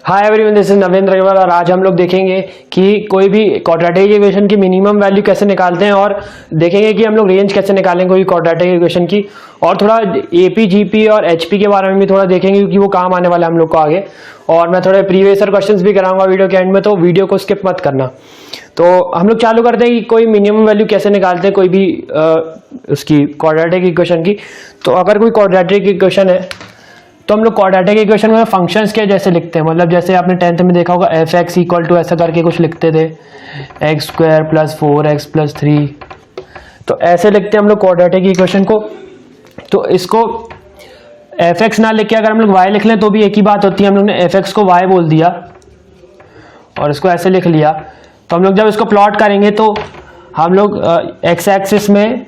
Hi everyone, this is Navendra Agarwal और आज हम लोग देखेंगे कि कोई भी क्वाड्रेटिक इक्वेशन की मिनिमम वैल्यू कैसे निकालते हैं और देखेंगे कि हम लोग रेंज कैसे निकालेंगे कोई क्वाड्रेटिक इक्वेशन की, और थोड़ा एपी जीपी और एचपी के बारे में भी थोड़ा देखेंगे क्योंकि वो काम आने वाला है हम लोग को आगे। और मैं थोड़े प्रीवियस क्वेश्चंस भी कराऊंगा वीडियो के एंड में, तो वीडियो को स्किप मत करना। तो हम लोग चालू करते हैं कि कोई मिनिमम वैल्यू कैसे निकालते हैं कोई भी उसकी क्वाड्रेटिक इक्वेशन की। तो अगर कोई क्वाड्रेटिक इक्वेशन है तो हम लोग क्वाड्रेटिक इक्वेशन में फंक्शंस के जैसे लिखते हैं, मतलब जैसे आपने 10th में देखा होगा एफ एक्स इक्वल टू ऐसा करके कुछ लिखते थे, x square plus 4x plus 3। तो ऐसे लिखते हैं हम लोग क्वाड्रेटिक इक्वेशन को। तो इसको एफ एक्स ना लिख के अगर हम लोग वाई लिख लें तो भी एक ही बात होती है। हम लोग ने एफ एक्स को वाई बोल दिया और इसको ऐसे लिख लिया। तो हम लोग जब इसको प्लॉट करेंगे तो हम लोग एक्स एक्सिस में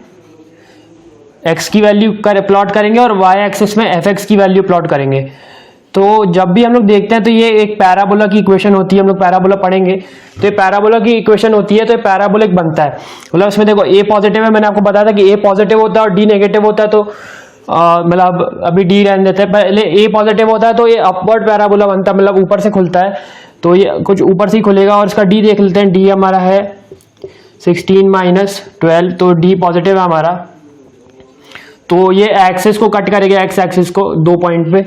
x की वैल्यू प्लॉट करेंगे और y एक्सिस में fx की वैल्यू प्लॉट करेंगे। तो जब भी हम लोग देखते हैं तो ये एक पैराबोला की इक्वेशन होती है। हम लोग पैराबोला पढ़ेंगे तो ये पैराबोला की इक्वेशन होती है। तो ये पैराबोलिक बनता है, मतलब इसमें देखो a पॉजिटिव है, मैंने आपको बताया था कि a पॉजिटिव होता है और d नेगेटिव होता है। तो मतलब अभी d रहने देते हैं, पहले a पॉजिटिव होता है तो ये अपवर्ड पैराबोला बनता है, मतलब ऊपर से खुलता है। तो ये कुछ ऊपर से ही खुलेगा और इसका d देख लेते हैं। d हमारा है 16 माइनस 12, तो d पॉजिटिव है हमारा। तो ये एक्सिस को कट करेगा, एक्स एक्सिस को 2 पॉइंट पे,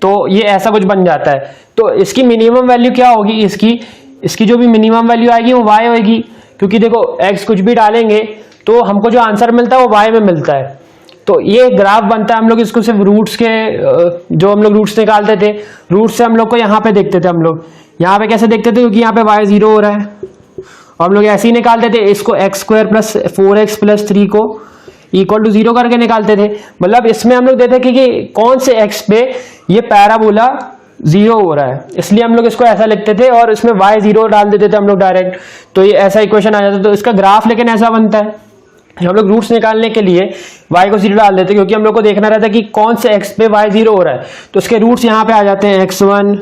तो ये ऐसा कुछ बन जाता है। तो इसकी मिनिमम वैल्यू क्या होगी, इसकी जो भी मिनिमम वैल्यू आएगी वो y होगी, क्योंकि देखो x कुछ भी डालेंगे तो हमको जो आंसर मिलता है वो y में मिलता है। तो ये ग्राफ बनता है। हम लोग इसको सिर्फ रूट्स के, जो हम लोग रूट्स निकालते थे, रूट्स से हम लोग को यहाँ पे देखते थे। हम लोग यहाँ पे कैसे देखते थे, क्योंकि यहाँ पे y 0 हो रहा है और हम लोग ऐसे ही निकालते थे। इसको x square plus 4x plus 3 को इक्वल टू 0 करके निकालते थे। मतलब इसमें हम लोग देखते थे कि कौन से x पे ये पैराबोला 0 हो रहा है, इसलिए हम लोग इसको ऐसा लिखते थे और इसमें y 0 डाल देते थे हम लोग डायरेक्ट, तो ये ऐसा इक्वेशन आ जाता। तो इसका ग्राफ लेकिन ऐसा बनता है। हम लोग रूट्स निकालने के लिए y को 0 डाल देते क्योंकि हम लोग को देखना रहता है कि कौन से x पे y 0 हो रहा है। तो इसके रूट्स यहाँ पे आ जाते हैं, x1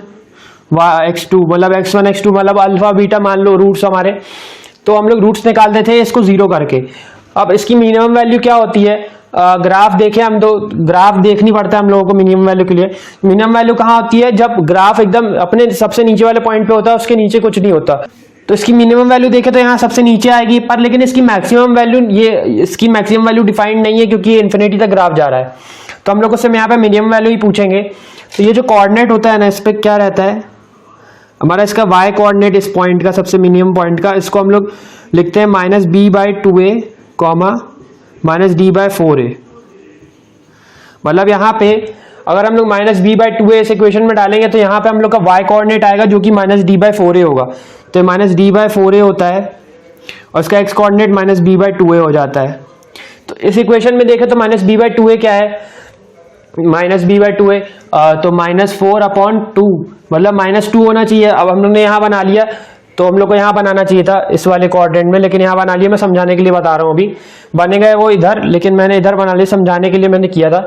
x2, मतलब x1 x2 मतलब अल्फा बीटा मान लो रूट्स हमारे। तो हम लोग रूट्स निकालते थे इसको 0 करके। अब इसकी मिनिमम वैल्यू क्या होती है, ग्राफ देखें हम, तो ग्राफ देखनी पड़ता है हम लोगों को मिनिमम वैल्यू के लिए। मिनिमम वैल्यू कहाँ होती है, जब ग्राफ एकदम अपने सबसे नीचे वाले पॉइंट पे होता है, उसके नीचे कुछ नहीं होता। तो इसकी मिनिमम वैल्यू देखें तो यहाँ सबसे नीचे आएगी, पर लेकिन इसकी मैक्सिमम वैल्यू, ये इसकी मैक्सिमम वैल्यू डिफाइंड नहीं है क्योंकि ये इन्फिनिटी तक ग्राफ जा रहा है। तो हम लोग उससे यहाँ पे मिनिमम वैल्यू ही पूछेंगे। तो ये जो कोऑर्डिनेट होता है ना, इस पर क्या रहता है हमारा, इसका y कोऑर्डिनेट इस पॉइंट का, सबसे मिनिमम पॉइंट का, इसको हम लोग लिखते हैं -b/2a कॉमा -d/4a। मतलब यहाँ पे अगर हम लोग -b/2a इस इक्वेशन में डालेंगे तो यहाँ पे हम लोग का y कोऑर्डिनेट आएगा जो कि -d/4a होगा। तो -d/4a होता है और इसका x कोऑर्डिनेट -b/2a हो जाता है। तो इस इक्वेशन में देखें तो -b/2a क्या है, -b/2a तो -4/2, मतलब -2 होना चाहिए। अब हम लोग ने यहाँ बना लिया, तो हम लोग को यहाँ बनाना चाहिए था इस वाले कोऑर्डिनेट में, लेकिन यहाँ बना लिया। मैं समझाने के लिए बता रहा हूँ, अभी बनेगा वो इधर, लेकिन मैंने इधर बना लिया, समझाने के लिए मैंने किया था।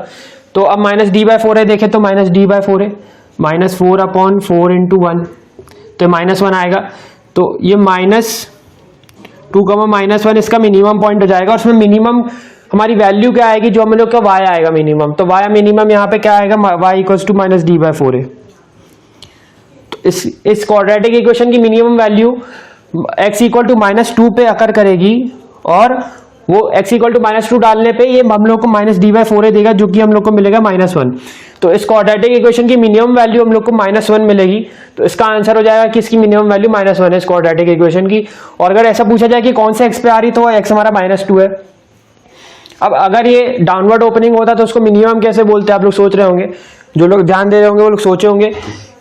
तो अब -d/4a देखें तो -d/4a -4/4 × 1, तो -1 आएगा। तो ये -2, -1 इसका मिनिमम पॉइंट हो जाएगा। और उसमें मिनिमम हमारी वैल्यू क्या आएगी, जो हम लोग का y आएगा मिनिमम। तो y मिनिमम यहाँ पे क्या आएगा, y = -d/4a। इस क्वाड्रेटिक इक्वेशन की मिनिमम वैल्यू x = -2 पे अकर करेगी और वो x = -2 डालने पे ये हम लोग को -d/4a देगा, जो कि हम लोग को मिलेगा -1। तो इस क्वाड्रेटिक इक्वेशन की मिनिमम वैल्यू हम लोग को -1 मिलेगी। तो इसका आंसर हो जाएगा कि इसकी मिनिमम वैल्यू -1 है इस क्वाड्रेटिक इक्वेशन की। और अगर ऐसा पूछा जाए कि कौन से x पे आ रही, तो x हमारा -2 है। अब अगर ये डाउनवर्ड ओपनिंग होता तो उसको मिनिमम कैसे बोलते हैं, आप लोग सोच रहे होंगे, जो लोग ध्यान दे रहे होंगे वो लोग सोचे होंगे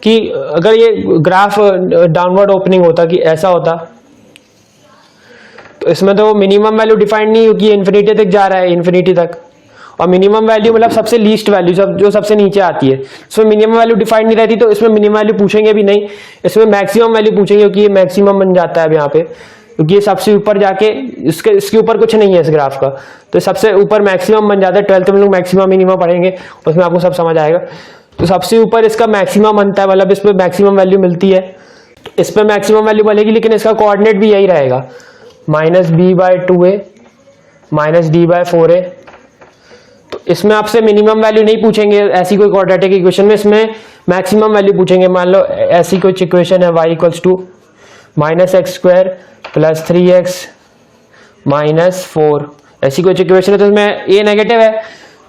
कि अगर ये ग्राफ डाउनवर्ड ओपनिंग होता, कि ऐसा होता, तो इसमें तो मिनिमम वैल्यू डिफाइंड नहीं, क्योंकि इन्फिनिटी तक जा रहा है, इन्फिनिटी तक। और मिनिमम वैल्यू मतलब सबसे लीस्ट वैल्यू, जो सबसे नीचे आती है, इसमें मिनिमम वैल्यू डिफाइंड नहीं रहती। तो इसमें मिनिमम वैल्यू पूछेंगे भी नहीं, इसमें मैक्सिमम वैल्यू पूछेंगे, क्योंकि ये मैक्सिमम बन जाता है अब यहाँ पे, क्योंकि ये सबसे ऊपर जाके इसके ऊपर कुछ नहीं है इस ग्राफ का, तो सबसे ऊपर मैक्सिमम बन जाता है। 12th में लोग मैक्सिमम मिनिमम पढ़ेंगे, उसमें आपको सब समझ आएगा। तो सबसे ऊपर इसका मैक्सिमम बनता है, मतलब इस पे मैक्सिमम वैल्यू मिलती है। तो इस पे मैक्सिमम वैल्यू बनेगी, लेकिन इसका कोऑर्डिनेट भी यही रहेगा, -b/2a -d/4a। तो इसमें आपसे मिनिमम वैल्यू नहीं पूछेंगे ऐसी कोई क्वाड्रेटिक इक्वेशन में, इसमें मैक्सिमम वैल्यू पूछेंगे। मान लो ऐसी कुछ इक्वेशन है y equals to -x² + 3x -4, ऐसी कुछ इक्वेशन है तो इसमें a नेगेटिव है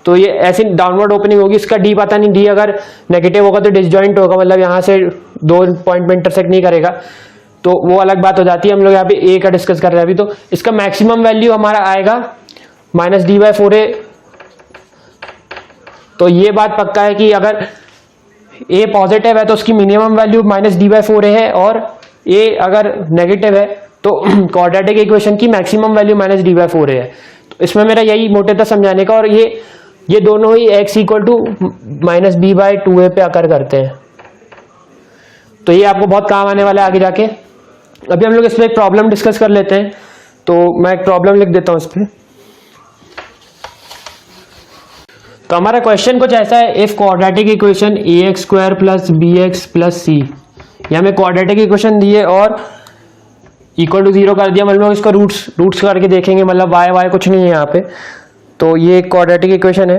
तो ये ऐसी डाउनवर्ड ओपनिंग होगी, इसका d पता नहीं, d अगर नेगेटिव होगा तो डिसजॉइंट होगा, मतलब यहाँ से 2 पॉइंट में इंटरसेक्ट नहीं करेगा, तो वो अलग बात हो जाती है। हम लोग यहाँ पे a का डिस्कस कर रहे हैं अभी, तो इसका मैक्सिमम वैल्यू हमारा आएगा -d/4a। तो ये बात पक्का है कि अगर a पॉजिटिव है तो उसकी मिनिमम वैल्यू -d/4a है, और a अगर नेगेटिव है तो क्वाड्रेटिक इक्वेशन की मैक्सिमम वैल्यू -d/4a है। तो इसमें मेरा यही मोटिव था समझाने का, और ये दोनों ही x इक्वल टू -b/2a पे आकर करते हैं, तो ये आपको बहुत काम आने वाला है आगे जाके। अभी हम लोग इस पर एक प्रॉब्लम डिस्कस कर लेते हैं, तो मैं एक प्रॉब्लम लिख देता हूं इस पर। तो हमारा क्वेश्चन कुछ ऐसा है, if quadratic equation ax² + bx + c, ये हमें क्वाड्रेटिक इक्वेशन दी है और इक्वल टू 0 कर दिया, मतलब इसका रूट्स करके देखेंगे, मतलब y कुछ नहीं है यहाँ पे, तो ये क्वाड्रेटिक इक्वेशन है।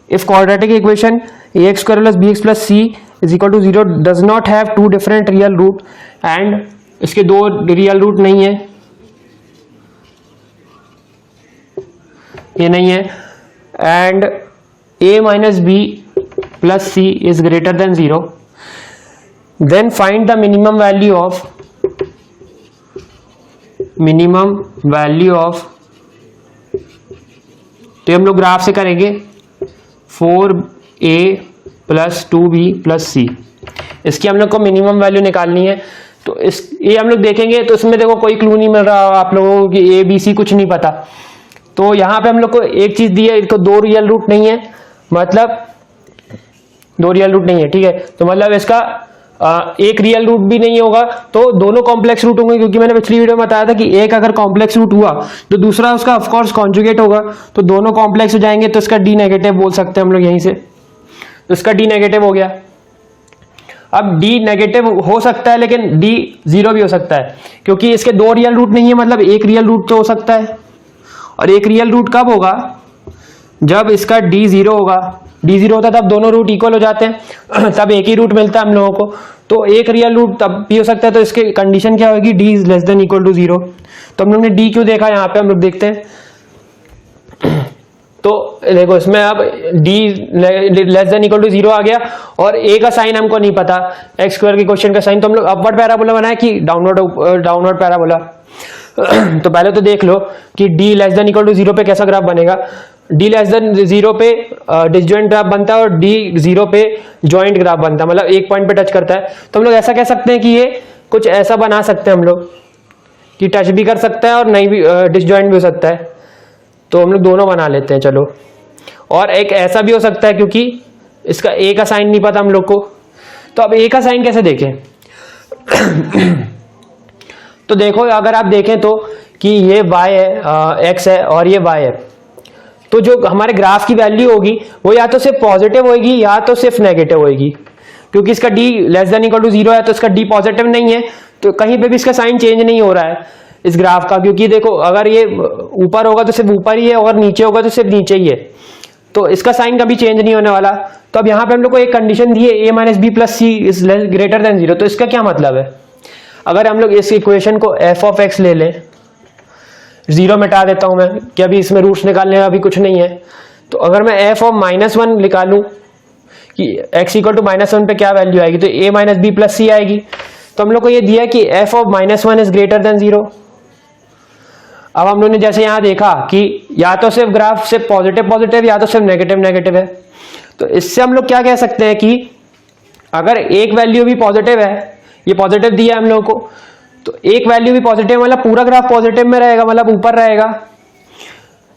If quadratic equation ax² + bx + c = 0 does not have 2 different real root, and इसके 2 रियल रूट नहीं है, ये नहीं है, and a - b + c is greater than 0, then find the minimum value of तो हम लोग ग्राफ से करेंगे 4a + 2b + c, इसकी हम लोग को मिनिमम वैल्यू निकालनी है। तो ये हम लोग देखेंगे, तो इसमें देखो कोई क्लू नहीं मिल रहा आप लोगों को कि a b c कुछ नहीं पता, तो यहाँ पे हम लोग को एक चीज दी है, इसको 2 रियल रूट नहीं है, मतलब 2 रियल रूट नहीं है, ठीक है, तो मतलब इसका एक रियल रूट भी नहीं होगा, तो दोनों कॉम्प्लेक्स रूट होंगे, क्योंकि मैंने पिछली वीडियो में बताया था कि एक अगर कॉम्प्लेक्स रूट हुआ तो दूसरा उसका ऑफ कोर्स कॉन्जुगेट होगा, तो दोनों कॉम्प्लेक्स हो जाएंगे, तो इसका d नेगेटिव बोल सकते हैं हम लोग यहीं से, तो इसका d नेगेटिव हो गया। अब d नेगेटिव हो सकता है लेकिन d 0 भी हो सकता है, क्योंकि इसके 2 रियल रूट नहीं है, मतलब एक रियल रूट तो हो सकता है, और एक रियल रूट कब होगा, जब इसका d 0 होगा, d 0 होता है तब दोनों रूट इक्वल हो जाते हैं तब एक ही रूट मिलता है हम लोगों को, तो एक रियल रूट तब भी हो सकता है, तो इसकी कंडीशन क्या होगी, d < 0। तो हम लोग ने d क्यों देखा, यहाँ पे हम लोग देखते हैं, तो देखो इसमें अब d < 0 आ गया, और a का साइन हमको नहीं पता, x² के क्वेश्चन का साइन, तो हम लोग अपवर्ड पैराबोला बनाए कि डाउनवर्ड पैराबोला तो पहले तो देख लो कि d < 0 पे कैसा ग्राफ बनेगा। d < 0 पे डिसजॉइंट ग्राफ बनता है, और d 0 पे जॉइंट ग्राफ बनता है, मतलब एक पॉइंट पे टच करता है, तो हम लोग ऐसा कह सकते हैं कि ये कुछ ऐसा बना सकते हैं हम लोग कि टच भी कर सकता है और नहीं भी, डिसजॉइंट भी हो सकता है, तो हम लोग दोनों बना लेते हैं चलो। और एक ऐसा भी हो सकता है, क्योंकि इसका a का साइन नहीं पता हम लोग को, तो अब a का साइन कैसे देखें तो देखो अगर आप देखें तो कि ये y है, x है और ये y है, तो जो हमारे ग्राफ की वैल्यू होगी वो या तो सिर्फ पॉजिटिव होगी या तो सिर्फ नेगेटिव होगी, क्योंकि इसका d < 0 है, तो इसका d पॉजिटिव नहीं है, तो कहीं पे भी इसका साइन चेंज नहीं हो रहा है इस ग्राफ का, क्योंकि देखो अगर ये ऊपर होगा तो सिर्फ ऊपर ही है, और नीचे होगा तो सिर्फ नीचे ही है, तो इसका साइन कभी चेंज नहीं होने वाला। तो अब यहाँ पे हम लोग को एक कंडीशन दी है a - b + c is greater than 0, तो इसका क्या मतलब है, अगर हम लोग इस इक्वेशन को f(x) ले लें, 0 मिटा देता हूं मैं कि अभी इसमें रूट्स निकालने का अभी कुछ नहीं है, तो अगर मैं f(-1) निकालूं कि x = -1 पे क्या वैल्यू आएगी, तो a - b + c आएगी। तो हम लोग को ये दिया कि f(-1) is greater than 0। अब हम लोगों ने जैसे यहाँ देखा कि या तो सिर्फ ग्राफ सिर्फ पॉजिटिव या तो सिर्फ नेगेटिव है, तो इससे हम लोग क्या कह सकते हैं कि अगर एक वैल्यू भी पॉजिटिव है, ये पॉजिटिव दिया है हम लोगों को, तो एक वैल्यू भी पॉजिटिव मतलब पूरा ग्राफ पॉजिटिव में रहेगा, मतलब ऊपर रहेगा,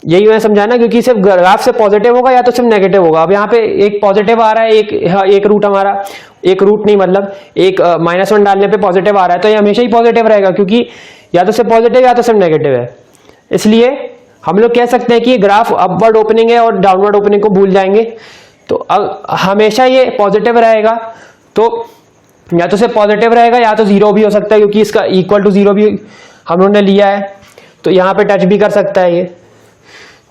यही मैंने समझाना, क्योंकि सिर्फ ग्राफ से पॉजिटिव होगा या तो सिर्फ नेगेटिव होगा। अब यहाँ पे एक पॉजिटिव आ रहा है, एक रूट हमारा, एक रूट नहीं मतलब एक -1 डालने पे पॉजिटिव आ रहा है, तो ये हमेशा ही पॉजिटिव रहेगा, क्योंकि या तो सिर्फ पॉजिटिव या तो सिर्फ नेगेटिव है। इसलिए हम लोग कह सकते हैं कि ग्राफ अपवर्ड ओपनिंग है और डाउनवर्ड ओपनिंग को भूल जाएंगे, तो हमेशा ये पॉजिटिव रहेगा, तो या तो सिर्फ पॉजिटिव रहेगा या तो 0 भी हो सकता है, क्योंकि इसका = 0 भी हम लोगों ने लिया है, तो यहाँ पे टच भी कर सकता है ये,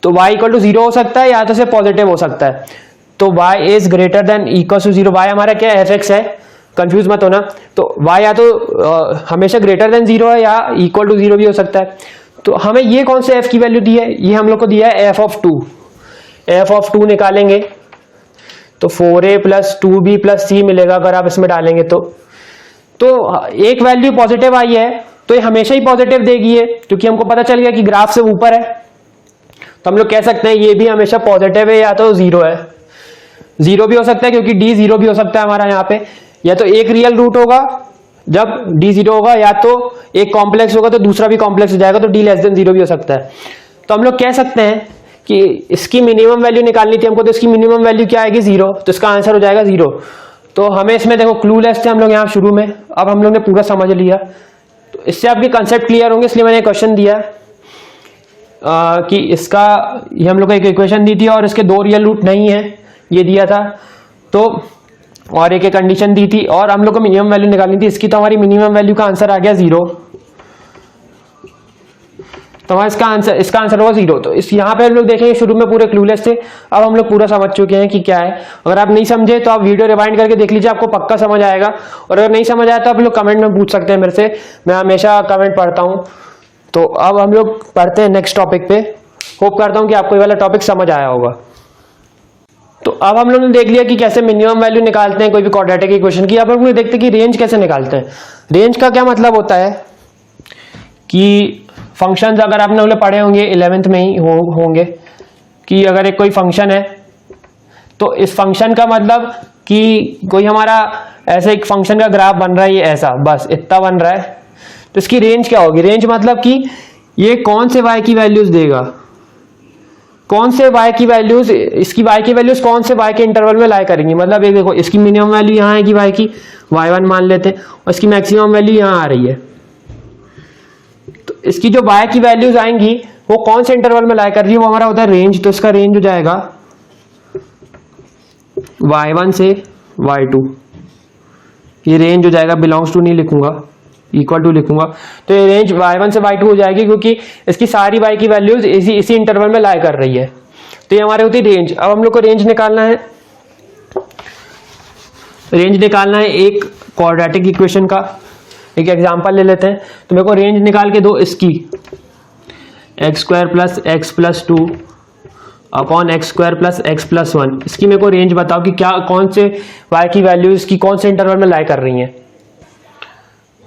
तो y इक्वल टू 0 हो सकता है या तो से पॉजिटिव हो सकता है। तो y is greater than equal to 0, y हमारा क्या fx है, कंफ्यूज मत होना। तो y या तो हमेशा ग्रेटर देन 0 है या इक्वल टू 0 भी हो सकता है। तो हमें ये कौन से f की वैल्यू दी है, ये हम लोग को दिया है f ऑफ 2। f ऑफ 2 निकालेंगे तो 4a plus 2b plus c मिलेगा अगर आप इसमें डालेंगे तो एक वैल्यू पॉजिटिव आई है तो ये हमेशा ही पॉजिटिव देगी है, क्योंकि हमको पता चल गया कि ग्राफ से ऊपर है। तो हम लोग कह सकते हैं ये भी हमेशा पॉजिटिव है या तो 0 है। 0 भी हो सकता है क्योंकि d 0 भी हो सकता है हमारा यहाँ पे, या तो एक रियल रूट होगा जब d 0 होगा, या तो एक कॉम्प्लेक्स होगा तो दूसरा भी कॉम्प्लेक्स हो जाएगा, तो d लेस देन 0 भी हो सकता है। तो हम लोग कह सकते हैं कि इसकी मिनिमम वैल्यू निकालनी थी हमको, तो इसकी मिनिमम वैल्यू क्या आएगी 0, तो इसका आंसर हो जाएगा 0। तो हमें इसमें देखो क्लूलेस थे हम लोग यहाँ शुरू में, अब हम लोग ने पूरा समझ लिया। तो इससे आपके कंसेप्ट क्लियर होंगे, इसलिए मैंने क्वेश्चन दिया कि इसका, ये हम लोग को एक इक्वेशन दी थी और इसके 2 रियल रूट नहीं है, ये दिया था। तो और एक कंडीशन दी थी और हम लोग को मिनिमम वैल्यू निकालनी थी, इसकी तो हमारी मिनिमम वैल्यू का आंसर आ गया 0। तो हमारा इसका आंसर होगा 0। तो इस यहाँ पे हम लोग देखेंगे शुरू में पूरे क्लूलेस थे, अब हम लोग पूरा समझ चुके हैं कि क्या है। अगर आप नहीं समझे तो आप वीडियो रिवाइंड करके देख लीजिए, आपको पक्का समझ आएगा। और अगर नहीं समझ आया तो आप लोग कमेंट में पूछ सकते हैं मेरे से, मैं हमेशा कमेंट पढ़ता हूँ। तो अब हम लोग पढ़ते हैं नेक्स्ट टॉपिक पे। होप करता हूँ कि आपको ये वाला टॉपिक समझ आया होगा। तो अब हम लोग ने देख लिया कि कैसे मिनिमम वैल्यू निकालते हैं कोई भी क्वाड्रेटिक इक्वेशन की। अब हम लोग देखते हैं कि रेंज कैसे निकालते हैं। रेंज का क्या मतलब होता है कि फंक्शंस अगर आपने लोग पढ़े होंगे 11th में ही होंगे कि अगर एक कोई फंक्शन है तो इस फंक्शन का मतलब कि कोई हमारा ऐसे एक फंक्शन का ग्राफ बन रहा है, ये ऐसा बस इतना बन रहा है, तो इसकी रेंज क्या होगी। रेंज मतलब कि ये कौन से y की वैल्यूज देगा, कौन से y की वैल्यूज, इसकी y की वैल्यूज कौन से y के इंटरवल में लाई करेंगी। मतलब ये देखो इसकी मिनिमम वैल्यू यहाँ आएगी y की, y1 मान लेते हैं, और इसकी मैक्सिमम वैल्यू यहाँ आ रही है। तो इसकी जो y की वैल्यूज आएंगी वो कौन से इंटरवल में लाई कर रही है, वो हमारा होता है रेंज। तो इसका रेंज हो जाएगा y1 से y2, ये रेंज हो जाएगा, बिलोंग्स टू नहीं लिखूंगा, इक्वल टू लिखूंगा। तो ये रेंज y1 से y2 हो जाएगी क्योंकि इसकी सारी y की वैल्यूज इसी इंटरवल में लाई कर रही है। तो ये हमारी होती है रेंज। अब हम लोग को रेंज निकालना है, एक क्वाड्रेटिक इक्वेशन का एक एग्जांपल ले लेते हैं। तो मेरे को रेंज निकाल के दो इसकी, x² plus x plus 2 upon x² plus x plus 1। इसकी मेरे को रेंज बताओ कि क्या कौन से y की वैल्यू इसकी कौन से इंटरवल में लाई कर रही है।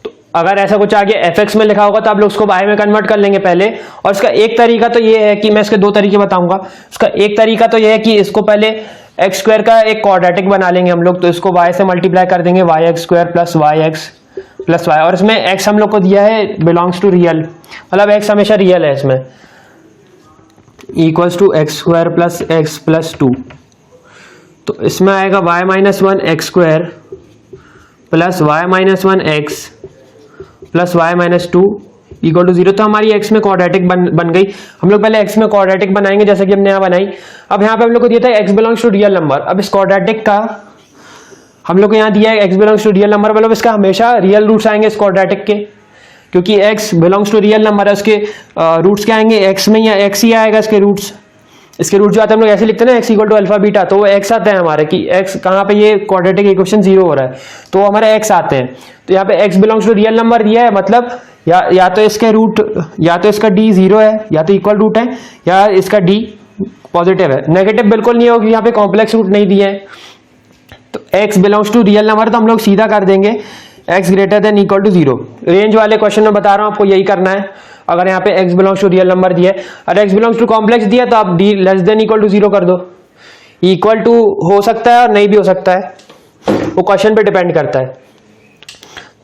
तो अगर ऐसा कुछ आगे fx में लिखा होगा तो आप लोग उसको y में कन्वर्ट कर लेंगे पहले। और इसका एक तरीका तो ये है कि मैं इसके 2 तरीके बताऊंगा। इसका एक तरीका तो ये है कि इसको पहले x² का एक क्वाड्रेटिक बना लेंगे हम लोग, तो इसको y से मल्टीप्लाई कर देंगे, yx² plus yx plus y। और इसमें x हम लोग को दिया है बिलोंग्स टू रियल, मतलब x हमेशा रियल है इसमें, equals to x² plus x plus 2। तो इसमें आएगा y minus 1 x² plus y minus 1 x plus y minus 2 equal to 0। तो हमारी x में क्वाड्रेटिक बन गई। हम लोग पहले x में क्वाड्रेटिक बनाएंगे जैसे कि हमने यहाँ बनाई। अब यहाँ पे हम लोग को दिया था x belongs to real number. अब इस क्वाड्रेटिक का हम लोग को यहाँ दिया है x belongs to real number, मतलब इसका हमेशा रियल रूट्स आएंगे इस क्वाड्रेटिक के, क्योंकि x belongs to real number है। उसके रूट्स क्या आएंगे, x में या x ही आएगा इसके रूट्स। इसके रूट्स जो आते हैं हम लोग ऐसे लिखते हैं ना, x equal to alpha beta, तो वो x आते हैं हमारे कि x कहाँ पे, ये क्वाड्रेटिक इक्वेशन 0 हो रहा है तो हमारे x आते हैं। तो यहाँ पे x belongs to real number दिया है, मतलब या तो इसके रूट, या तो इसका d 0 है, या तो इक्वल रूट है, या इसका d पॉजिटिव है। नेगेटिव बिल्कुल नहीं होगी, यहाँ पे कॉम्प्लेक्स रूट नहीं दिए हैं। तो x belongs to real number, तो हम लोग सीधा कर देंगे x greater than equal to 0। Range वाले क्वेश्चन में बता रहा हूँ आपको यही करना है। अगर यहाँ पे x belongs to real number दिया है और x बिलोंग्स टू कॉम्प्लेक्स दिया तो आप d less than equal to 0 कर दो। इक्वल टू हो सकता है और नहीं भी हो सकता है, वो क्वेश्चन पे डिपेंड करता है।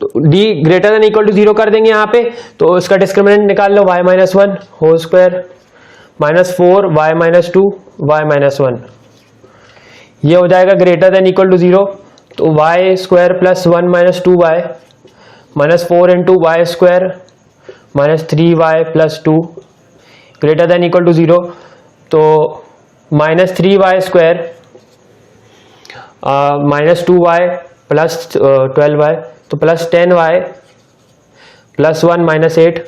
तो d greater than equal to 0 कर देंगे यहाँ पे, तो इसका डिस्क्रिमिनेंट निकाल लो, y minus 1 whole square minus 4 y minus 2 y minus 1, ये हो जाएगा ग्रेटर देन इक्वल टू 0। तो y square plus 1 minus 2y minus 4 into Y square minus 3y plus 2 greater than equal to 0। तो minus 3y square minus 2y plus 12y, तो plus 10y plus 1 minus 8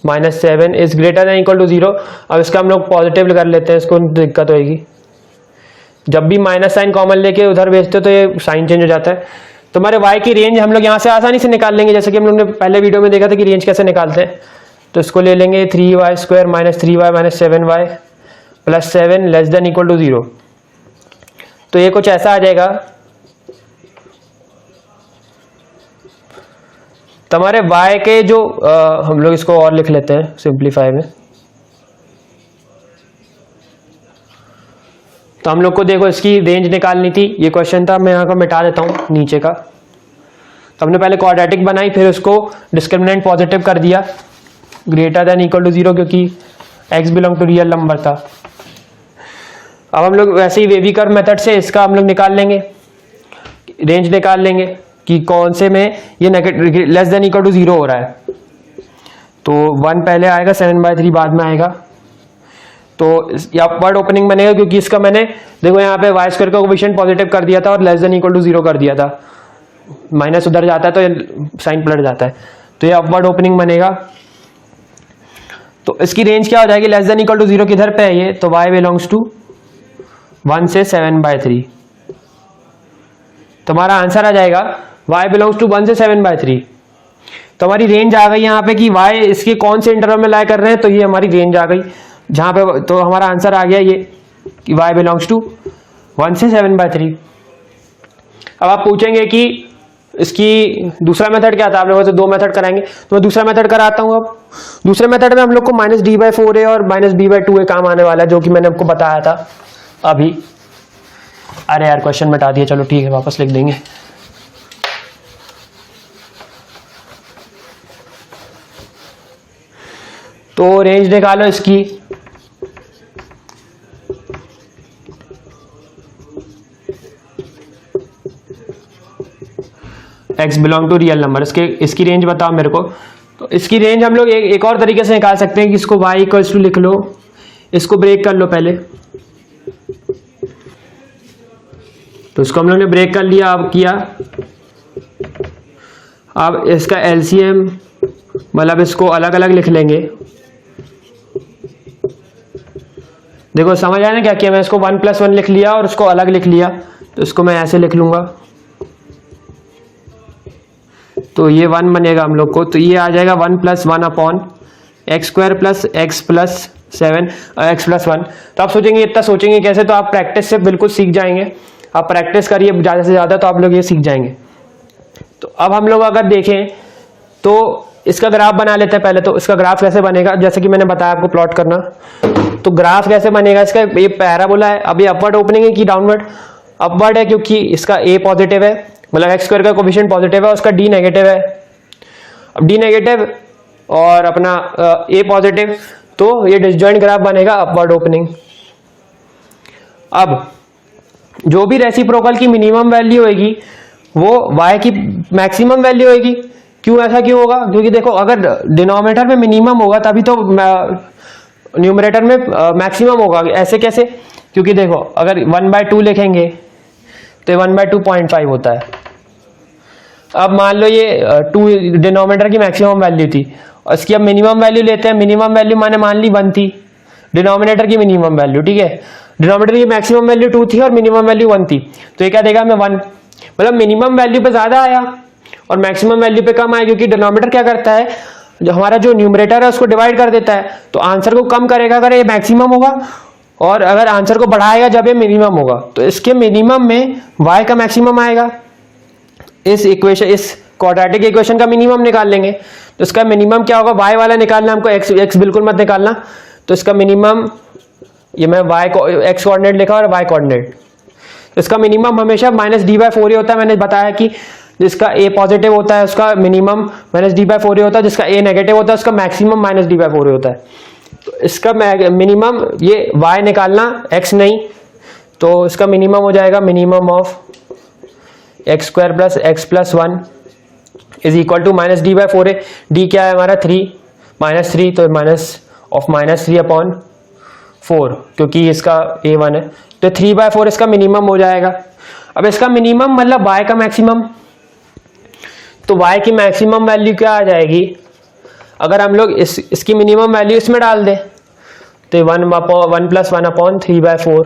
-7 is greater than equal to 0। अब इसका हम लोग positive कर लेते हैं, इसको दिक्कत होगी। जब भी माइनस साइन कॉमन लेके उधर भेजते हो तो ये साइन चेंज हो जाता है। तो हमारे y की रेंज हम लोग यहाँ से आसानी से निकाल लेंगे, जैसे कि हम लोग ने पहले वीडियो में देखा था कि रेंज कैसे निकालते हैं। तो इसको ले लेंगे 3y² - 3y - 7y + 7 less than equal to 0। तो ये कुछ ऐसा आ जाएगा। तो हमारे y के जो हम लोग इसको और लिख लेते हैं सिंप्लीफाई में। तो हम लोग को देखो इसकी रेंज निकालनी थी, ये क्वेश्चन था, मैं यहाँ का मिटा देता हूँ नीचे का। तो हमने पहले क्वाड्रेटिक बनाई, फिर उसको डिस्क्रिमिनेंट पॉजिटिव कर दिया ग्रेटर देन इक्वल टू 0, क्योंकि x belong to real number था। अब हम लोग वैसे ही वेवी कर्व मेथड से इसका हम लोग निकाल लेंगे, रेंज निकाल लेंगे कि कौन से में ये negative less than equal to 0 हो रहा है। तो 1 पहले आएगा, 7/3 बाद में आएगा। तो अपवर्ड ओपनिंग बनेगा, क्योंकि इसका मैंने देखो यहाँ पे y² का कोएफिशिएंट पॉजिटिव कर दिया था और लेस देन इक्वल टू 0 कर दिया था। माइनस उधर जाता है तो साइन पलट जाता है, तो ये अपवर्ड ओपनिंग बनेगा। तो इसकी रेंज क्या हो जाएगी, लेस देन इक्वल टू 0 किधर पे है ये, तो y बिलोंग्स टू 1 से 7/3। तो हमारा आंसर आ जाएगा y बिलोंग्स टू 1 से 7/3। तो हमारी रेंज आ गई यहाँ पे कि y इसके कौन से इंटरवल में लाई कर रहे हैं, तो ये हमारी रेंज आ गई जहाँ पे। तो हमारा आंसर आ गया ये कि y बिलोंग्स टू 1 से 7/3। अब आप पूछेंगे कि इसकी दूसरा मेथड क्या था, आप लोगों से 2 मेथड कराएंगे, तो मैं दूसरा मेथड कराता हूँ। अब दूसरे मेथड में हम लोग को -d/4a और -b/2a काम आने वाला है, जो कि मैंने आपको बताया था अभी। अरे यार क्वेश्चन मिटा दिया, चलो ठीक है वापस लिख देंगे। तो रेंज निकालो इसकी, x belong to real number, इसकी रेंज बताओ मेरे को। तो इसकी रेंज हम लोग एक और तरीके से निकाल सकते हैं कि इसको y इक्वल्स टू लिख लो, इसको ब्रेक कर लो पहले। तो इसको हम लोग ने ब्रेक कर लिया। अब किया, अब इसका एलसीएम मतलब इसको अलग अलग लिख लेंगे। देखो समझ आया ना क्या किया, मैं इसको 1 + 1 लिख लिया और उसको अलग लिख लिया। तो इसको मैं ऐसे लिख लूंगा, तो ये 1 बनेगा हम लोग को। तो ये आ जाएगा 1 + 1 x² + x + 7 x + 1। तो आप सोचेंगे इतना सोचेंगे कैसे, तो आप प्रैक्टिस से बिल्कुल सीख जाएंगे। आप प्रैक्टिस करिए ज़्यादा से ज़्यादा, तो आप लोग ये सीख जाएंगे। तो अब हम लोग अगर देखें तो इसका ग्राफ बना लेते हैं पहले। तो इसका ग्राफ कैसे बनेगा, जैसे कि मैंने बताया आपको प्लॉट करना। तो ग्राफ कैसे बनेगा इसका, ये पैराबोला है। अब ये अपवर्ड ओपनिंग है कि डाउनवर्ड, अपवर्ड है क्योंकि इसका a पॉजिटिव है, मतलब x² का कोएफिशिएंट पॉजिटिव है, उसका d नेगेटिव है। अब d नेगेटिव और अपना a पॉजिटिव, तो ये डिसजॉइंट ग्राफ बनेगा, अपवर्ड ओपनिंग। अब जो भी रेसिप्रोकल की मिनिमम वैल्यू होगी वो y की मैक्सिमम वैल्यू होगी। क्यों, ऐसा क्यों होगा, क्योंकि देखो अगर डिनोमिनेटर में मिनिमम होगा तभी तो न्यूमरेटर में मैक्सिमम होगा। ऐसे कैसे, क्योंकि देखो अगर 1/2 लिखेंगे तो 1/2 0.5 होता है। अब मान लो ये 2 डिनोमिनेटर की मैक्सिमम वैल्यू थी और इसकी अब मिनिमम वैल्यू लेते हैं। मिनिमम वैल्यू माने मान ली 1 थी डिनोमिनेटर की मिनिमम वैल्यू, ठीक है। डिनोमिनेटर की मैक्सिमम वैल्यू 2 थी और मिनिमम वैल्यू 1 थी, तो ये क्या देगा हमें 1। मतलब मिनिमम वैल्यू पे ज्यादा आया और मैक्सिमम वैल्यू पे कम आया, क्योंकि डिनोमिनेटर क्या करता है, जो हमारा जो न्यूमरेटर है उसको डिवाइड कर देता है। तो आंसर को कम करेगा अगर ये मैक्सिमम होगा, और अगर आंसर को बढ़ाएगा जब ये मिनिमम होगा। तो इसके मिनिमम में y का मैक्सिमम आएगा। इस इक्वेशन, इस क्वाड्रेटिक इक्वेशन का मिनिमम निकाल लेंगे। तो इसका मिनिमम क्या होगा, y वाला निकालना हमको, x बिल्कुल मत निकालना। तो इसका मिनिमम, ये मैं y को x कोऑर्डिनेट लिखा और y कोऑर्डिनेट। तो इसका मिनिमम हमेशा -d/4 ही होता है। मैंने बताया कि जिसका a पॉजिटिव होता है उसका मिनिमम -d/4 होता है, जिसका a नेगेटिव होता है उसका मैक्सिमम -d/4 होता है। तो इसका मिनिमम ये y निकालना, x नहीं। तो इसका मिनिमम हो जाएगा minimum of x² + x + 1 is equal to -d/4a। d क्या है हमारा 3, -3, तो -3/4, क्योंकि इसका a1 है। तो 3/4 इसका मिनिमम हो जाएगा। अब इसका मिनिमम मतलब y का मैक्सिमम, तो y की मैक्सिमम वैल्यू क्या आ जाएगी, अगर हम लोग इसकी मिनिमम वैल्यू इसमें डाल दें तो 1 + 1/3/4,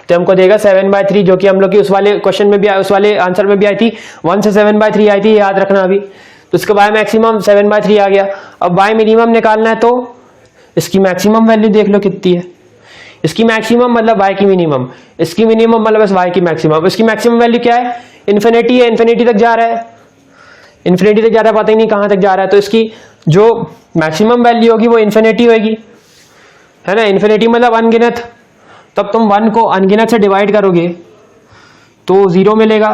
तो हमको देगा 7/3, जो कि हम लोग की उस वाले क्वेश्चन में भी उस वाले आंसर में भी आई थी, 1 से 7/3 आई थी, याद रखना अभी। तो इसका y मैक्सिमम 7/3 आ गया। अब y मिनिमम निकालना है तो इसकी मैक्सिमम वैल्यू देख लो कितनी है। इसकी मैक्सिमम मतलब y की मिनिमम, इसकी मिनिमम मतलब बस y की मैक्सिमम। इसकी मैक्सिमम वैल्यू क्या है? इन्फिनिटी है, इन्फिनिटी तक जा रहा है, इन्फिनिटी तक जा रहा है, पता ही नहीं कहां तक जा रहा है। तो इसकी जो मैक्सिमम वैल्यू होगी वो इन्फिनिटी होगी, है ना। इन्फिनिटी मतलब अनगिनत, तब तुम 1 को अनगिनत से डिवाइड करोगे तो 0 मिलेगा,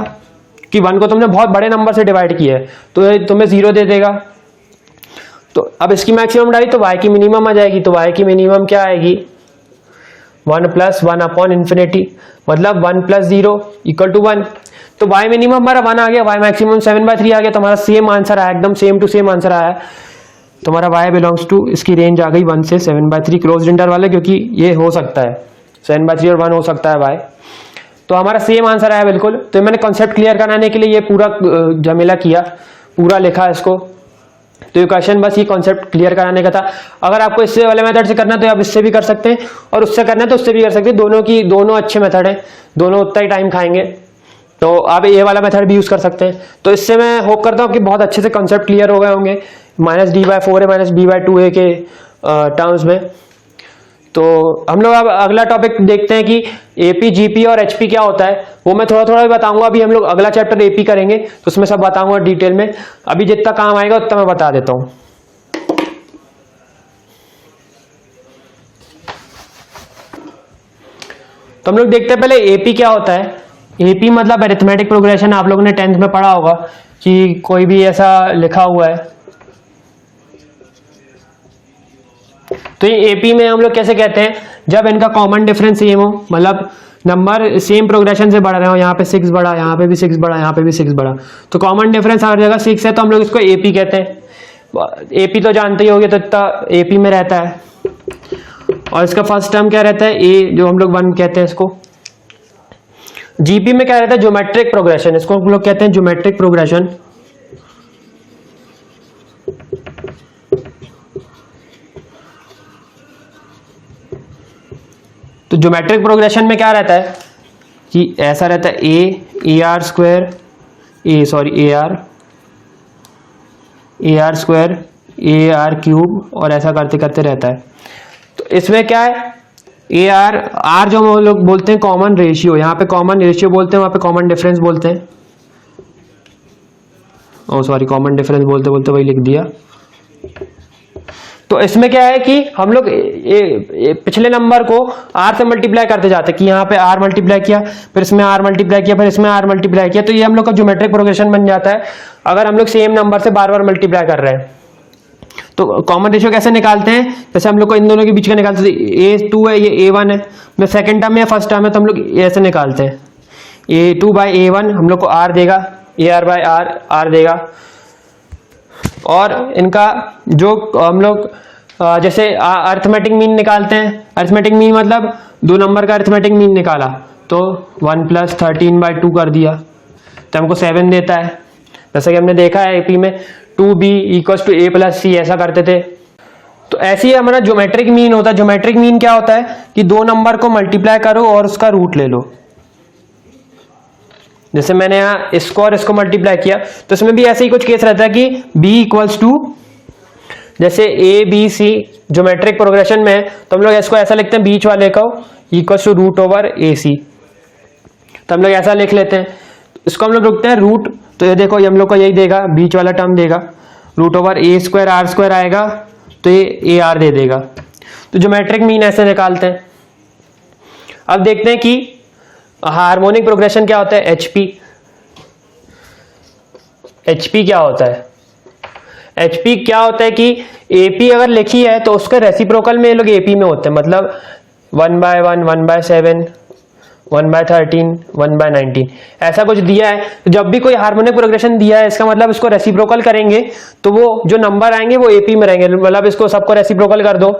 कि 1 को तुमने बहुत बड़े नंबर से डिवाइड किया है तो तुम्हें 0 दे देगा। तो अब इसकी मैक्सिमम डाली तो y की मिनिमम आ जाएगी, तो y की मिनिमम क्या आएगी? 1 + 1/∞, मतलब 1 + 0 = 1। तो y मिनिमम हमारा 1 आ गया, y मैक्सिमम 7/3 आ गया, तो हमारा सेम आंसर आया, एकदम सेम टू सेम आंसर आया। तो हमारा y बिलोंग्स टू, इसकी रेंज आ गई 1 से 7/3 क्लोज इंटरवल है, क्योंकि ये हो सकता है 7/3 और 1 हो सकता है y। तो हमारा सेम आंसर आया बिल्कुल। तो मैंने कॉन्सेप्ट क्लियर कराने के लिए ये पूरा झमेला किया, पूरा लिखा इसको। तो ये क्वेश्चन बस ये कॉन्सेप्ट क्लियर कराने का था। अगर आपको इससे वाले मेथड से करना है तो आप इससे भी कर सकते हैं, और उससे करना है तो उससे भी कर सकते हैं। दोनों अच्छे मेथड हैं, दोनों उतना ही टाइम खाएंगे, तो आप ये वाला मेथड भी यूज कर सकते हैं। तो इससे मैं होप करता हूँ कि बहुत अच्छे से कॉन्सेप्ट क्लियर हो गए होंगे -d/4a -b/2a के टर्म्स में। तो हम लोग अब अगला टॉपिक देखते हैं कि एपी, जीपी और एचपी क्या होता है, वो मैं थोड़ा थोड़ा भी बताऊंगा। अभी हम लोग अगला चैप्टर एपी करेंगे तो उसमें सब बताऊंगा डिटेल में। अभी जितना काम आएगा उतना मैं बता देता हूं। तो हम लोग देखते हैं पहले एपी क्या होता है। एपी मतलब अरिथमेटिक प्रोग्रेशन। आप लोगों ने 10th में पढ़ा होगा कि कोई भी ऐसा लिखा हुआ है, तो ये एपी में हम लोग कैसे कहते हैं, जब इनका कॉमन डिफरेंस सेम हो, मतलब नंबर सेम प्रोग्रेशन से बढ़ रहे हो, यहाँ पे 6 बढ़ा, यहाँ पे भी 6 बढ़ा, यहाँ पे भी 6 बढ़ा, तो कॉमन डिफरेंस हर जगह 6 है, तो हम लोग इसको एपी कहते हैं। एपी तो जानते ही होगे, तो इतना एपी में रहता है। और इसका फर्स्ट टर्म क्या रहता है? ए, जो हम लोग 1 कहते हैं इसको। जीपी में क्या रहता है? ज्योमेट्रिक प्रोग्रेशन, इसको हम लोग कहते हैं ज्योमेट्रिक प्रोग्रेशन। तो ज्योमेट्रिक प्रोग्रेशन में क्या रहता है कि ऐसा रहता है AR square, AR square, AR cube, और ऐसा करते करते रहता है। तो इसमें क्या है, आर जो हम लोग बोलते हैं कॉमन रेशियो, यहाँ पे कॉमन रेशियो बोलते हैं, वहां पे कॉमन डिफरेंस बोलते हैं। कॉमन डिफरेंस बोलते बोलते वही लिख दिया। तो इसमें क्या है कि हम लोग पिछले नंबर को r से मल्टीप्लाई करते जाते हैं, कि यहाँ पे r मल्टीप्लाई किया, फिर इसमें r मल्टीप्लाई किया, फिर इसमें r मल्टीप्लाई किया, तो ये हम लोग का ज्योमेट्रिक प्रोग्रेशन बन जाता है। अगर हम लोग सेम नंबर से बार बार मल्टीप्लाई कर रहे हैं तो कॉमन रेशियो कैसे निकालते हैं? जैसे हम लोग को इन दोनों के बीच का निकालते हैं, A2 है, ये A1 है, मैं सेकंड टर्म में या फर्स्ट टर्म है, तो हम लोग ऐसे निकालते हैं। A2/A1 हम लोग को r देगा, AR/R देगा। और इनका जो हम लोग जैसे अरिथमेटिक मीन निकालते हैं, अरिथमेटिक मीन मतलब दो नंबर का अरिथमेटिक मीन निकाला, तो 1 + 13/2 कर दिया, तो हमको 7 देता है। जैसे कि हमने देखा है एपी में 2b = a + c ऐसा करते थे। तो ऐसे ही हमारा ज्योमेट्रिक मीन होता है। ज्योमेट्रिक मीन क्या होता है कि दो नंबर को मल्टीप्लाई करो और उसका रूट ले लो। जैसे मैंने यहाँ इसको और इसको मल्टीप्लाई किया, तो इसमें भी ऐसे ही कुछ केस रहता है कि b = जैसे a b c geometric progression में, तो हम लोग इसको ऐसा लिखते हैं, बीच वाले को =√/ac, तो हम लोग ऐसा लिख लेते हैं। इसको हम लोग रुकते हैं रूट, तो ये देखो ये हम लोग को यही देगा, बीच वाला टर्म देगा, √/a² r² आएगा, तो ये AR दे देगा। तो ज्योमेट्रिक मीन ऐसे निकालते हैं। अब देखते हैं कि हार्मोनिक प्रोग्रेशन क्या होता है, HP क्या होता है। HP क्या होता है कि AP अगर लिखी है तो उसके रेसिप्रोकल में ये लोग AP में होते हैं, मतलब 1/1, 1/7, 1/13, 1/19 ऐसा कुछ दिया है। तो जब भी कोई हार्मोनिक प्रोग्रेशन दिया है, इसका मतलब इसको रेसिप्रोकल करेंगे तो वो जो नंबर आएंगे वो AP में रहेंगे। मतलब इसको सबको रेसिप्रोकल कर दो,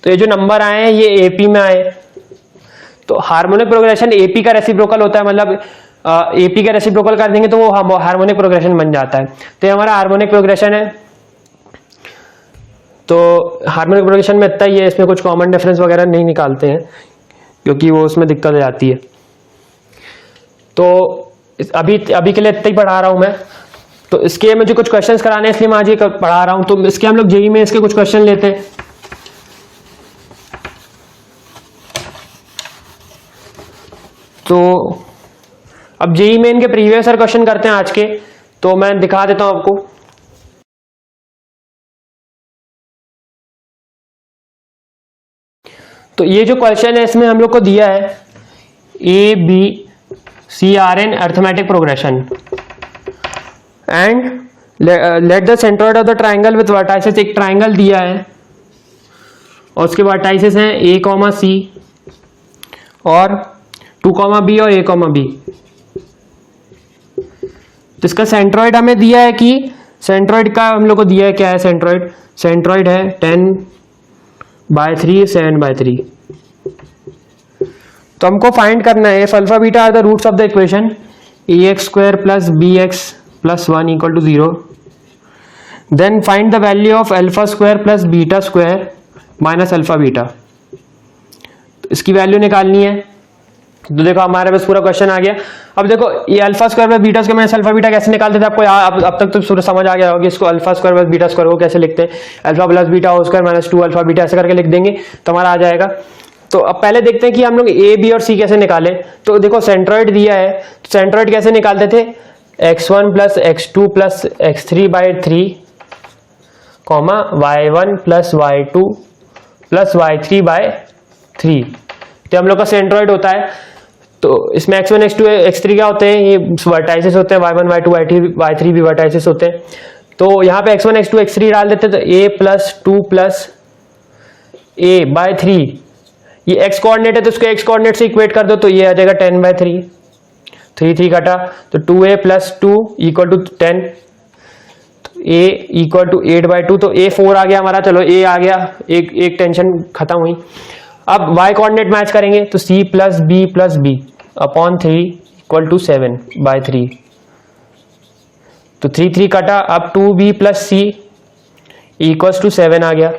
तो ये जो नंबर आए हैं ये AP में आए, तो हार्मोनिक प्रोग्रेशन AP का रेसिप्रोकल होता है। मतलब AP का रेसिप्रोकल कर देंगे तो वो हार्मोनिक प्रोग्रेशन बन जाता है। तो ये हमारा हार्मोनिक प्रोग्रेशन है। तो हार्मोनिक प्रोग्रेशन में इतना ही है, इसमें कुछ कॉमन डिफरेंस वगैरह नहीं निकालते हैं क्योंकि वो उसमें दिक्कत हो जाती है। तो अभी के लिए इतना ही पढ़ा रहा हूँ मैं। तो इसके मुझे कुछ क्वेश्चंस कराने हैं इसलिए मैं आज ये पढ़ा रहा हूँ। तो इसके हम लोग जेईई में इसके कुछ क्वेश्चन लेते हैं। तो अब जेईई में इनके प्रीवियस ईयर क्वेश्चन करते हैं आज के, तो मैं दिखा देता हूं आपको। तो ये जो क्वेश्चन है इसमें हम लोग को दिया है A B C are an arithmetic progression and let the centroid of the triangle with vertices. एक ट्राइंगल दिया है और उसके वर्टाइसेस हैं ए कॉमा सी और 2 कॉमा बी और ए कॉमा बी। तो इसका सेंट्रोइड हमें दिया है कि सेंट्रोइड का हम लोग को दिया है क्या है सेंट्रोइड है 10/3 7/3। तो हमको फाइंड करना है if alpha beta are the roots of the equation ax² + bx + 1 = 0, then find the value of α² + β² - alpha beta. इसकी वैल्यू निकालनी है। तो देखो हमारे पास पूरा क्वेश्चन आ गया। अब देखो ये α² + β² माइनस अल्फा बीटा कैसे निकालते थे आपको अब तक तो पूरा समझ आ गया होगा कि इसको α² + β² को कैसे लिखते हैं। Alpha + beta whole square minus 2 alpha beta ऐसे करके लिख देंगे तो हमारा आ जाएगा। तो अब पहले देखते हैं कि हम लोग ए बी और सी कैसे निकाले। तो देखो सेंट्रोइड दिया है, सेंट्रोइड कैसे निकालते थे x1 + x2 + x3/3 y1 + y2 + y3/3। तो हम लोग का सेंट्रोइड होता है। तो इसमें x1 x2 x3 क्या होते हैं, ये वर्टाइसेस होते हैं, y1 y2 y3 भी वर्टाइसेस होते हैं। तो यहाँ पे x1 x2 x3 डाल देते हैं। तो a + 2 + a/3, ये x कोऑर्डिनेट है तो इसको x कोऑर्डिनेट से इक्वेट कर दो तो ये आ जाएगा 10/3, 3 3 कटा तो 2a + 2 = 10, तो a = 8/2। तो a 4 आ गया हमारा। चलो a आ गया, एक टेंशन खत्म हुई। अब y कोऑर्डिनेट मैच करेंगे तो c + b + b / 3 = 7/3। तो 3 3 कटा, अब 2b + c = 7 आ गया।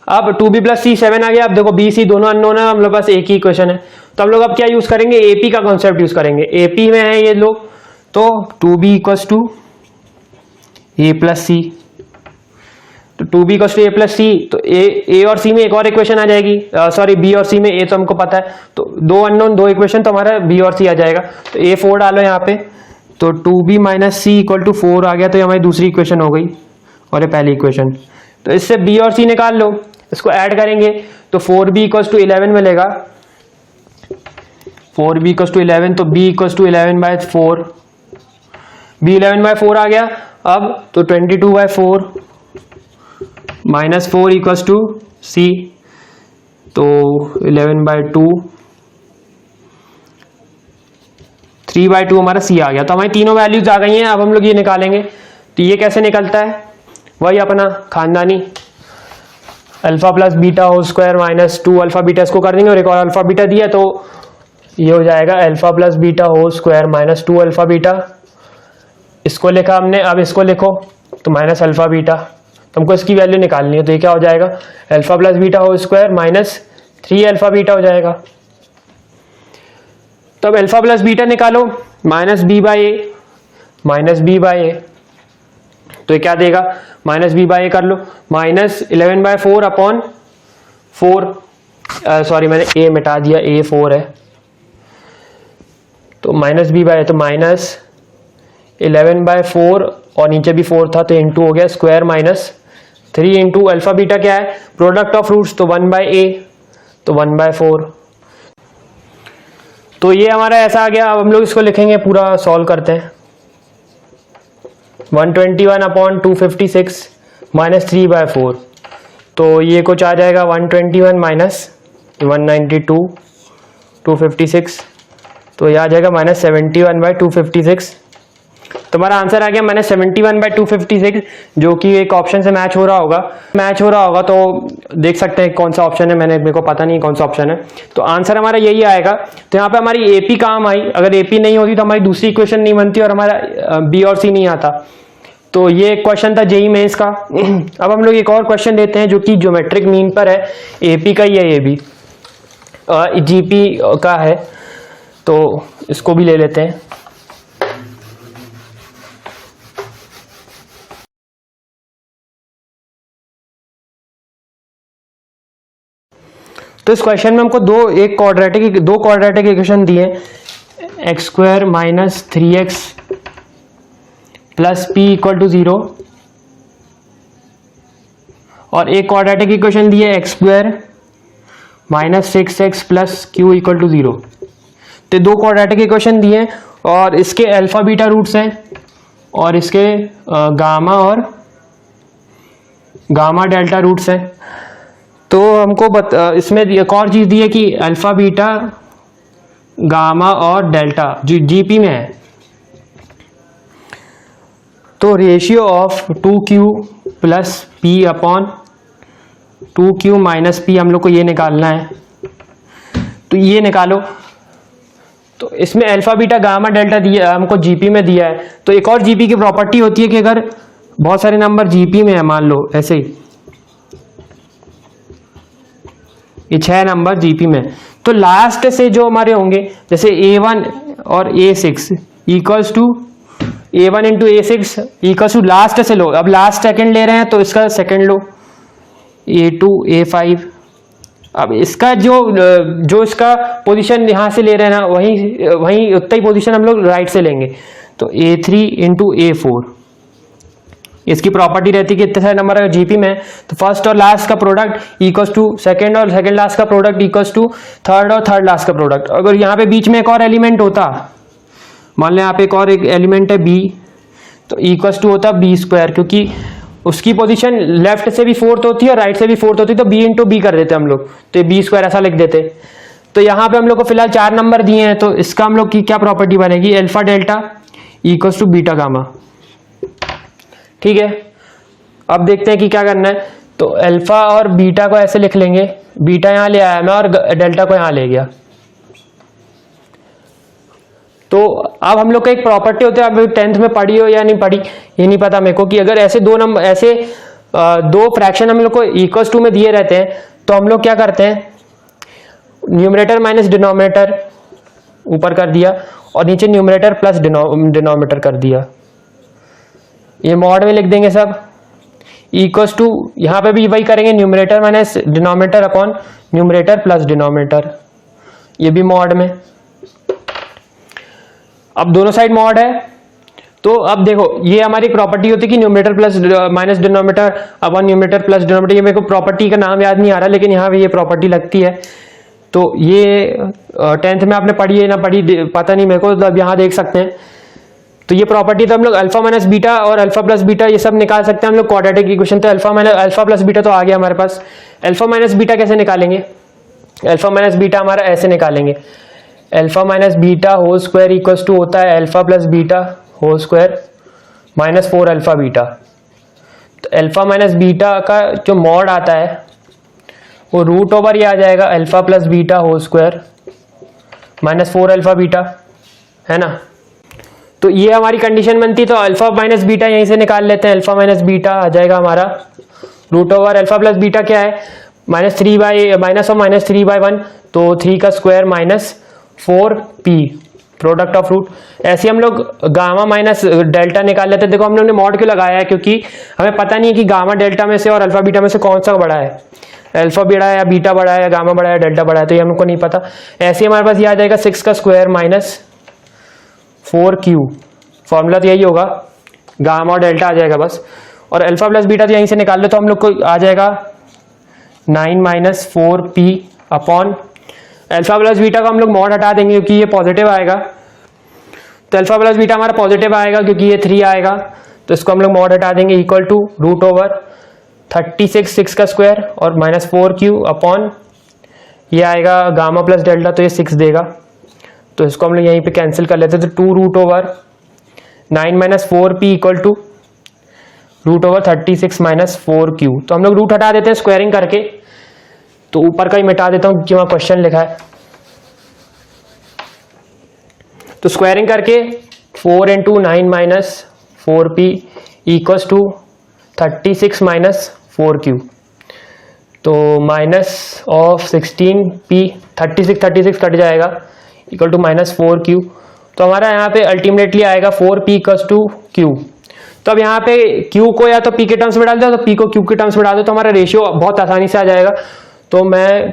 अब 2b + c 7 आ गया। अब देखो b c दोनों अननोन है, हम लोग पास एक ही इक्वेशन है। तो हम लोग अब क्या यूज करेंगे, एपी का कॉन्सेप्ट यूज करेंगे। एपी में है ये लोग, तो 2b = a + c, तो 2b = a + c। तो a और c में एक और इक्वेशन आ जाएगी, सॉरी b और c में a तो हमको पता है, तो दो अननोन दो इक्वेशन तो हमारा b और c आ जाएगा। तो a 4 डालो यहाँ पे, तो 2b - c = 4 आ गया। तो ये हमारी दूसरी इक्वेशन हो गई और ये पहली इक्वेशन। तो इससे b और c निकाल लो, इसको ऐड करेंगे तो 4b = 11 मिलेगा। 4b = 11, तो b = 11/4, b 11/4 आ गया। अब तो 22/4 - 4 = c, तो 11/2, 3/2 हमारा c आ गया। तो हमारी तीनों वैल्यूज आ गई हैं। अब हम लोग ये निकालेंगे। तो ये कैसे निकलता है, वही अपना खानदानी alpha + beta whole square minus 2 alpha beta, इसको कर देंगे और एक और अल्फा बीटा दिया तो ये हो जाएगा alpha + beta whole square minus 2 alpha beta. इसको लिखा हमने, अब इसको लिखो तो माइनस अल्फा बीटा। तो हमको इसकी वैल्यू निकालनी है। तो ये क्या हो जाएगा, alpha + beta whole square minus 3 alpha beta हो जाएगा। तो अब अल्फा + बीटा निकालो, -b/a, तो ये क्या देगा, -b/a कर लो, -11/4 / 4, सॉरी मैंने a मिटा दिया, a 4 है, तो -b/a, तो -11/4 और नीचे भी 4 था तो इंटू हो गया स्क्वायर -3 इंटू अल्फा बीटा क्या है, प्रोडक्ट ऑफ रूट्स, तो 1/a, तो 1/4। तो ये हमारा ऐसा आ गया। अब हम लोग इसको लिखेंगे, पूरा सॉल्व करते हैं। 121/256 -3/4, तो ये कुछ आ जाएगा 121 - 192 256, तो ये आ जाएगा -71/256। तो हमारा आंसर आ गया -71/256, जो कि एक ऑप्शन से मैच हो रहा होगा। तो देख सकते हैं कौन सा ऑप्शन है, मेरे को पता नहीं कौन सा ऑप्शन है। तो आंसर हमारा यही आएगा। तो यहाँ पे हमारी एपी काम आई। अगर एपी नहीं होती तो हमारी दूसरी इक्वेशन नहीं बनती और हमारा बी और सी नहीं आता। तो ये क्वेश्चन था जेई मेंस का। अब हम लोग एक और क्वेश्चन लेते हैं जो कि ज्योमेट्रिक मीन पर है, एपी का ही है, ये भी जीपी का है, तो इसको भी ले लेते हैं। तो इस क्वेश्चन में हमको दो क्वाड्रेटिक इक्वेशन दिए, X square minus 3x plus P equal to 0, और एक क्वाड्रेटिक इक्वेशन दी है X square minus 6x plus Q equal to 0। तो दो क्वाड्रेटिक इक्वेशन दिए हैं और इसके अल्फा बीटा रूट्स हैं और इसके गामा और गामा डेल्टा रूट्स हैं। तो हमको इसमें एक और चीज़ दी है कि अल्फा बीटा गामा और डेल्टा जो जीपी में है, तो ratio of 2q plus P upon 2q minus P हम लोग को ये निकालना है। तो ये निकालो। तो इसमें अल्फा बीटा गामा डेल्टा दिया हमको जीपी में दिया है। तो एक और जीपी की प्रॉपर्टी होती है कि अगर बहुत सारे नंबर जीपी में है, मान लो ऐसे ही ये 6 नंबर जीपी में, तो लास्ट से जो हमारे होंगे, जैसे A1 और A6 equals to A1 into A6 equals to last से लो। अब लास्ट सेकंड ले रहे हैं तो इसका सेकंड लो, A2 A5। अब इसका जो इसका पोजीशन यहाँ से ले रहे हैं ना, वहीं उतना ही पोजीशन हम लोग राइट से लेंगे। तो A3 इंटू A4 इसकी प्रॉपर्टी रहती है कि इतने सारे नंबर अगर जीपी में है तो फर्स्ट और लास्ट का प्रोडक्ट इक्वल्स टू सेकंड और सेकंड लास्ट का प्रोडक्ट इक्वल्स टू थर्ड और थर्ड लास्ट का प्रोडक्ट। अगर यहाँ पे बीच में एक और एलिमेंट होता, मान लें यहाँ पे एक और एक एलिमेंट है बी, तो इक्वल्स टू होता बी स्क्वायर, क्योंकि उसकी पोजीशन लेफ्ट से भी फोर्थ होती है और राइट से भी फोर्थ होती है, तो बी इंटू बी कर देते हम लोग, तो बी स्क्वायर ऐसा लिख देते। तो यहाँ पे हम लोग को फिलहाल 4 नंबर दिए हैं, तो इसका हम लोग की क्या प्रॉपर्टी बनेगी, alpha delta equals to beta gamma. ठीक है, अब देखते हैं कि क्या करना है। तो अल्फा और बीटा को ऐसे लिख लेंगे, बीटा यहाँ ले आया मैं और डेल्टा को यहाँ ले गया। तो अब हम लोग का एक प्रॉपर्टी होती है, अब 10th में पढ़ी हो या नहीं पढ़ी ये नहीं पता मेरे को, कि अगर ऐसे दो नंबर दो फ्रैक्शन हम लोग को इक्वल्स टू में दिए रहते हैं तो हम लोग क्या करते हैं, न्यूमरेटर माइनस डिनोमिनेटर ऊपर कर दिया और नीचे न्यूमरेटर प्लस डिनोमिनेटर कर दिया। ये मॉड में लिख देंगे सब, इक्वल्स टू यहाँ पे भी वही करेंगे, numerator minus denominator upon numerator plus denominator, ये भी मॉड में। अब दोनों साइड मॉड है, तो अब देखो ये हमारी प्रॉपर्टी होती है कि numerator plus minus denominator upon numerator plus denominator. ये मेरे को प्रॉपर्टी का नाम याद नहीं आ रहा, लेकिन यहाँ पे ये प्रॉपर्टी लगती है। तो ये 10th में आपने पढ़ी है ना पढ़ी पता नहीं मेरे को, तो अब यहाँ देख सकते हैं। तो ये प्रॉपर्टी तो हम लोग अल्फा माइनस बीटा और अल्फा प्लस बीटा ये सब निकाल सकते हैं हम लोग क्वाड्रेटिक इक्वेशन। तो अल्फा प्लस बीटा तो आ गया हमारे पास। अल्फा माइनस बीटा कैसे निकालेंगे, अल्फा माइनस बीटा हमारा ऐसे निकालेंगे, alpha minus beta whole square equals to होता है alpha plus beta whole square minus 4 alpha beta. तो अल्फा माइनस बीटा का जो मॉड आता है वो रूट ओवर ये आ जाएगा alpha plus beta whole square minus 4 alpha beta, है ना। तो ये हमारी कंडीशन बनती है। तो अल्फा माइनस बीटा यहीं से निकाल लेते हैं, अल्फा माइनस बीटा आ जाएगा हमारा root over alpha plus beta क्या है, माइनस ऑफ माइनस 3/1, तो 3 का square minus 4p product of root. ऐसे हम लोग गामा माइनस डेल्टा निकाल लेते हैं। देखो हम लोग ने मॉड क्यों लगाया है, क्योंकि हमें पता नहीं है कि गामा डेल्टा में से और अल्फा बीटा में से कौन सा बड़ा है, अल्फा बड़ा है या बीटा बड़ा है या गामा बड़ा है डेल्टा बड़ा है, तो ये हमको नहीं पता। ऐसे हमारे पास ये आ जाएगा 6 का स्क्वायर माइनस 4q, फॉर्मूला तो यही होगा, गामा और डेल्टा आ जाएगा बस। और अल्फा प्लस बीटा तो यहीं से निकाल लो, तो हम लोग को आ जाएगा 9 minus 4p upon alpha plus beta को हम लोग मॉड हटा देंगे क्योंकि ये पॉजिटिव आएगा। तो अल्फा प्लस बीटा हमारा पॉजिटिव आएगा क्योंकि ये 3 आएगा, तो इसको हम लोग मॉड हटा देंगे, इक्वल टू रूट ओवर 36 6 का स्क्वायर और माइनस 4q अपॉन ये आएगा गामा प्लस डेल्टा, तो ये 6 देगा। तो इसको हम लोग यहीं पे कैंसिल कर लेते हैं। तो 2 root over 9 minus 4p equal to root over 36 minus 4q। तो हम लोग रूट हटा देते हैं स्क्वायरिंग करके, तो ऊपर का ही मिटा देता हूं क्योंकि वहां क्वेश्चन लिखा है। तो स्क्वायरिंग करके 4 into 9 minus 4p equals to 36 minus 4Q, तो माइनस ऑफ 16P, 36 कट जाएगा, इक्वल टू माइनस 4Q। तो हमारा यहाँ पे अल्टीमेटली आएगा 4P इक्वल्स टू Q। तो अब यहाँ पे Q को या तो P के टर्म्स में डाल दो, तो P को Q के टर्म्स में डाल दो, तो हमारा रेशियो बहुत आसानी से आ जाएगा। तो मैं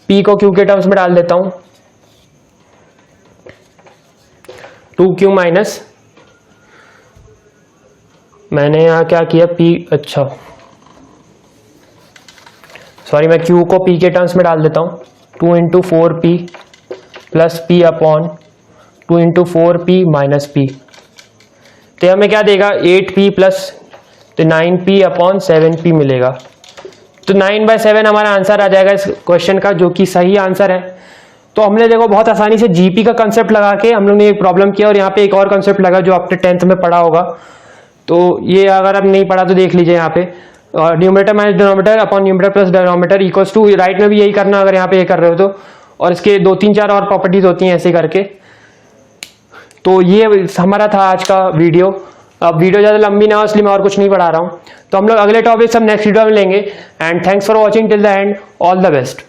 P को Q के टर्म्स में डाल देता हूँ, 2Q माइनस, मैंने यहाँ क्या किया, P, अच्छा सॉरी, मैं Q को P के टर्म्स में डाल देता हूँ, 2 into 4P plus P upon 2 into 4P minus P। तो हमें क्या देगा, 8P प्लस, तो 9P अपॉन 7P मिलेगा। तो 9/7 हमारा आंसर आ जाएगा इस क्वेश्चन का, जो कि सही आंसर है। तो हमने देखो बहुत आसानी से जीपी का कंसेप्ट लगा के हम लोग ने एक प्रॉब्लम किया, और यहाँ पे एक और कंसेप्ट लगा जो आपने 10th में पढ़ा होगा। तो ये अगर आप नहीं पढ़ा तो देख लीजिए यहाँ पे, numerator minus denominator upon numerator plus denominator equals to, right में भी यही करना अगर यहाँ पे ये कर रहे हो तो। और इसके 2-3-4 और प्रॉपर्टीज होती हैं ऐसे करके। तो ये हमारा था आज का वीडियो। अब वीडियो ज़्यादा लंबी ना हो इसलिए मैं और कुछ नहीं पढ़ा रहा हूँ। तो हम लोग अगले टॉपिक सब नेक्स्ट वीडियो में लेंगे। And thanks for watching till the end, all the best.